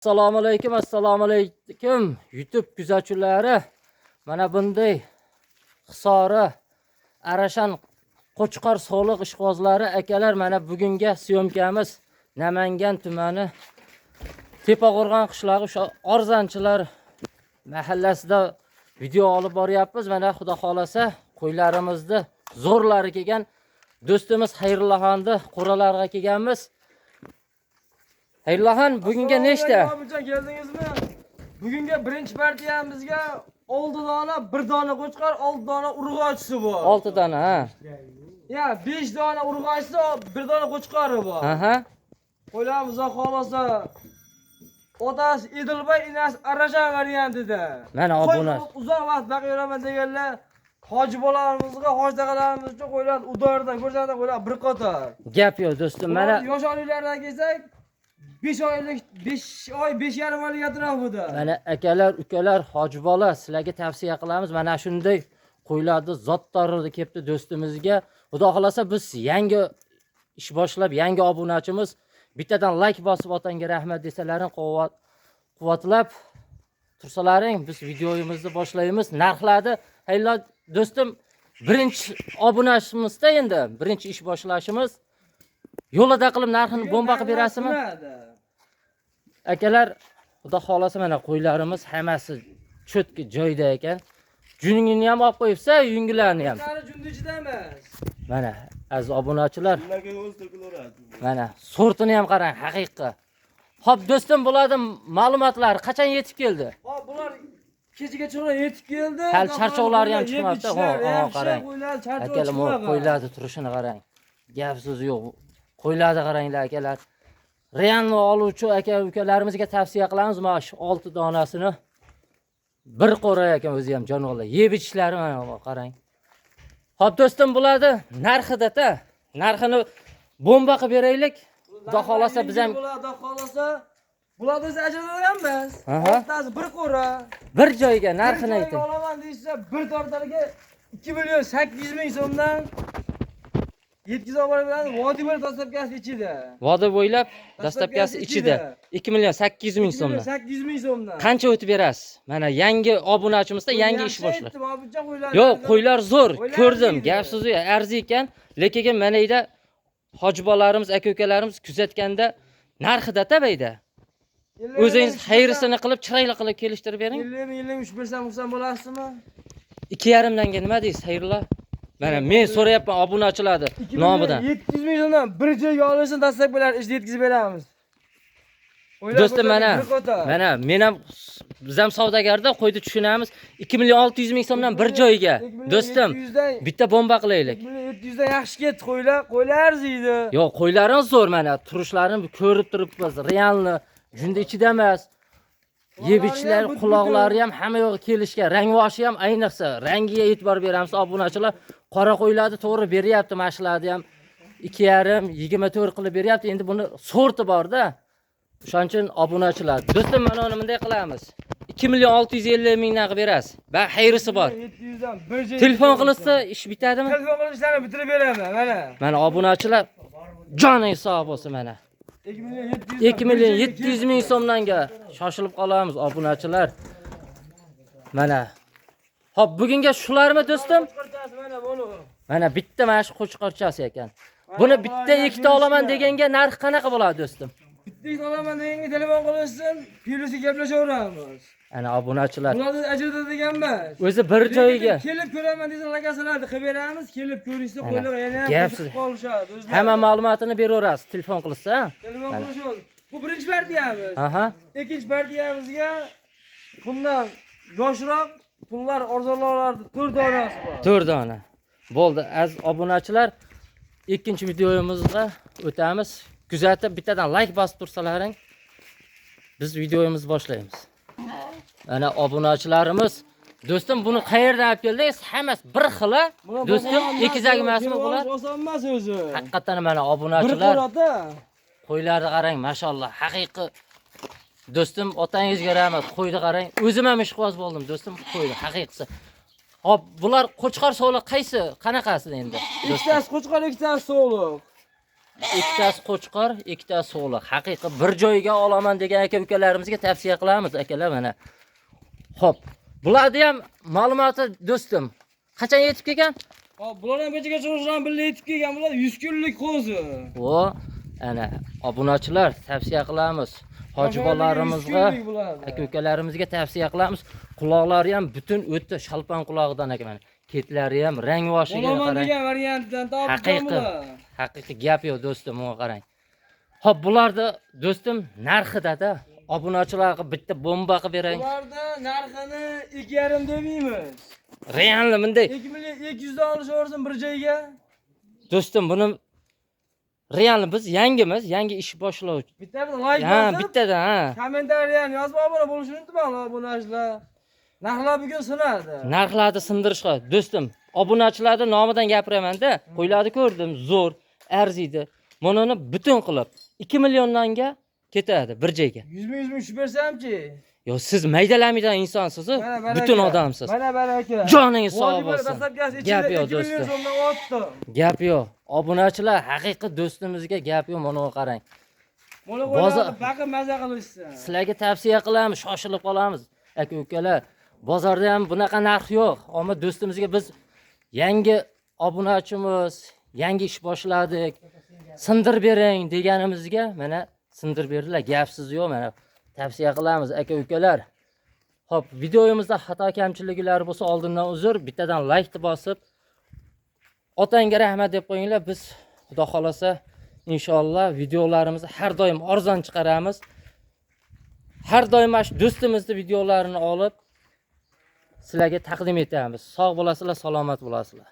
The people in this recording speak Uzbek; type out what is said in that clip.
Assalomu alaykum YouTube kuzatuvchilari. Mana bunday Hisori, Arashan, Qo'chqor soliq ishqibozlari akalar, mana bugungi syomkamiz Namangan tumani Tepaqo'rg'on qishlog'i o'sha Orzanchilar mahallasida video olib boryapmiz. Mana xudo xolasa qo'ylarimizni zo'rlari kelgan do'stimiz Xayrullohonni qo'ralarga kelganmiz. Xayrullohon, bugunga nechta? Abujon, keldingizmi? Bugunga birinchi partiyamizga 6 dona, 1 dona qo'chqor, 6 dona urg'ochisi bor. 6 dona, ha. Ya, 5 dona urg'ochisi, 1 dona qo'chqori bor. Aha. Qo'ylarimiz xolasa otasi Idilbay, inasi Arashan variantida. Mana obuna. Uzoq vaqt baqayveraman deganlar hoji bolalarimizga, hoji taqalarimiz uchun qo'ylar udordan ko'rsatib qo'ylar bir qator. Gap yo'q do'stim. Mana yosh oilalardan kelsak 5 oylik, 5 oy, 5,5 oylik atrofida. mana akalar, ukalar, hoji bola sizlarga tavsiya qilamiz. Mana shunday qo'ylarni zotdorida kelibdi do'stimizga. Xudo xolasa biz yangi ish boshlab, yangi obunachimiz bittadan like bosib otanga rahmat desalaring, quvvatlab tursalaring, biz videomizni boshlaymiz. Narxlarni haylo do'stim, birinchi obunachimizda endi birinchi ish boshlashimiz. Yo'lida qilib narxini bomba qilib berasizmi? Akalar, xudo xolasa mana qo'ylarimiz hammasi cho'tki joyda ekan. Juningini ham olib qo'yibsa, yungilarni ham. Qani jundichida emas. Mana aziz obunachilar. Mana sortini ham qarang, haqiqiy. Xo'p do'stim, bularning ma'lumotlari qachon yetib keldi? Hop, bular kechigacha yetib keldi. Hal charchoqlari ham chiqmabdi. Qarang. Akalar, qo'ylarni turishini qarang. Gap so'z yo'q. Qo'ylarni qaranglar akalar. Realni oluvchi aka-ukalarimizga tavsiya qilamiz. Mana shu 6 donasini bir qo'ra ekan o'zi ham jonivorlar. Yeb ichishlari mana qarang. Xo'p do'stim, bularni narxida-da. Narxini bomba qilib beraylik. Xudo xolasa biz ham Xudo xolasa bularni biz ajratamiz. O'rtasi bir qo'ra. Bir joyga narxini ayting. Olaman deysa, bir tortlarga 2 million 800 ming so'mdan yetkazib oladi. Vodiy bo'ylab dastlabkasi ichida. Vodiy bo'ylab dastlabkasi ichida 2 million 800 ming so'mdan. 800 ming so'mdan. Qancha o'tib berasiz? Mana yangi obunachimizda yangi ish boshladi. Yo'q, qo'ylar zo'r. Ko'rdim, gap so'zi arzi ekan. Lekin mana ida hojibolarimiz, aka-ukalarimiz kuzatganda narxida tabayda. O'zingiz xayrisini qilib, chiroyli qilib kelishtirib bering. 3 bersam xursand bo'lasizmi? 2,5 danga nima deysiz, Xayrullo? Mana men so'rayapman obunachilarni nomidan. 700 ming so'mdan bir joyga olishni dastlab bilan ishni yetkazib beramiz. Do'stim, mana men ham biz ham savdogarda qo'ydi tushunamiz. 2 million 600 ming so'mdan bir joyga. Do'stim, bitta bomba qilaylik. 700 dan yaxshi ketdi qo'ylar arziydi. Yo'q, qo'ylaringiz zo'r mana, turishlarini ko'rib turibmiz. Realni junda ichida emas. Yebichlar, quloqlari ham hamma yo'g'i kelishgan. Rangvoshi ham ayniqsa, rangiga e'tibor beramiz obunachilar. Qora qo'ylarni to'g'ri beryapti, mashlarni ham 2,5, 24 qilib beryapti. Endi buni sorti bor-da. O'shaning uchun obunachilar, do'stim, mana uni bunday qilamiz. 2 million 650 mingdan qilib berasiz. Va xayrisi bor. 700 dan bir joy. Telefon qilsa ish bitadimi? Telefon qilishlarni bitirib beraman, mana. Mana obunachilar joning sog' bo'lsin mana. 2 million 700 ming so'mdanga shoshilib qolamiz obunachilar. Mana. Xo'p, bugunga shularmi do'stim? Mana bitta mana shu qo'chqorchasi ekan. Buni bitta ikkita olaman deganga narx qanaqa bo'ladi do'stim? Bitta olaman deganga telefon qilishsin, plyusi gaplashaveramiz. Ana obunachilar. Bularni ajratadigan emas. O'zi bir joyiga. Kelib ko'raman desa lokatsiyalarni qilib beramiz, kelib ko'rishsa qo'ylar yana qolishadi. Hamma ma'lumotini beraverasiz, telefon qilsa. Telefon qilishadi. Bu birinchi partiyamiz. Aha. Ikkinchi partiyamizga bundan yoshroq pullar arzonlarni 4 donasi bor. 4 dona. Bo'ldi, aziz obunachilar, ikkinchi videomizga o'tamiz. Kuzatib bittadan like bosib tursalaring, biz videomizni boshlaymiz. Ana obunachilarimiz, do'stim, buni qayerdan olib keldingiz? Hammasi bir xil-a? Do'stim, ekizak emasmi bular? Oson emas o'zi. Haqiqatan mana obunachilar. Bir qo'rada. Qo'ylarni qarang, mashallah, haqiqiy. Do'stim, otangizga rahmat, qo'yni qarang. O'zim ham ishqiboz bo'ldim, do'stim, qo'yni haqiqisi. Hop, bular qo'chqor soliq qaysi? Qanaqasi endi? Ikkitasi qo'chqor, ikkitasi soliq. ikkitasi qo'chqor, ikkitasi so'g'liq. Haqiqiy bir joyga olaman degan aka-ukalarimizga tavsiya qilamiz akalar mana. Xo'p, bularni ham ma'lumoti do'stim. Qachon yetib kelgan? Hop, bular ham kechaga cho'g'ishdan birga yetib kelgan bular 100 kunlik qo'zi. O, ana obunachilar tavsiya qilamiz. Hojibolarimizga, aka-ukalarimizga tavsiya qilamiz. Quloqlari ham butun o'tdi, shalpan qulog'idan aka mana. Ketlari ham rang-voshiga qarang. Olaman degan variantdan topib Haqiqiy gap yo'q do'stim, bunga qarang. Xo'p, bularni do'stim narxida-da. Obunachilarga bitta bomba qilib berang. Bularda narxini 2,5 demaymiz. Realni bunday. 2 million 200 dan olishaversin bir joyga. Do'stim, buni realni biz yangimiz, yangi ish boshlovchi. Bitta like Ha, bosib, bittadan, ha. kommentariyani yozib obuna bo'lishini unutmang, obunachilar. Narxlar bugun sinadi. Narxlarni sindirishga do'stim, obunachilarning nomidan gapiraman-da. Qo'ylarni ko'rdim, zo'r, arziydi. Bunini butun qilib 2 milliondan ketadi bir joyga. 100 ming shu bersam-chi. Yo, siz maydalamiydan insonsiz, butun odamsiz. Mana baraka. Joningiz sog' bo'lsin. Gap yo'q million do'stim. so'mdan otdim. Gap yo'q. Obunachilar haqiqiy do'stimizga gap yo'q, mana qarang. Mana Bozor- qo'ylarni baqib maza qilishsin. Sizlarga tavsiya qilamiz, shoshilib qolamiz. Aka-ukalar, bozorda ham bunaqa narx yo'q. Ammo do'stimizga biz yangi obunachimiz, yangi ish boshladik. Sindirib bering deganimizga mana sindirib berdilar. Gapsiz yo'q, mana tavsiya qilamiz aka-ukalar. Xo'p, videomizda xato kamchiliklari bo'lsa oldindan uzr, bittadan like bosib otangga rahmat deb qo'yinglar. Biz xudo xolasa inshaalloh videolarimizni har doim arzon chiqaramiz. Har doim shu do'stimizning videolarini olib sizlarga taqdim etamiz. Sog' bo'lasizlar, salomat bo'lasizlar.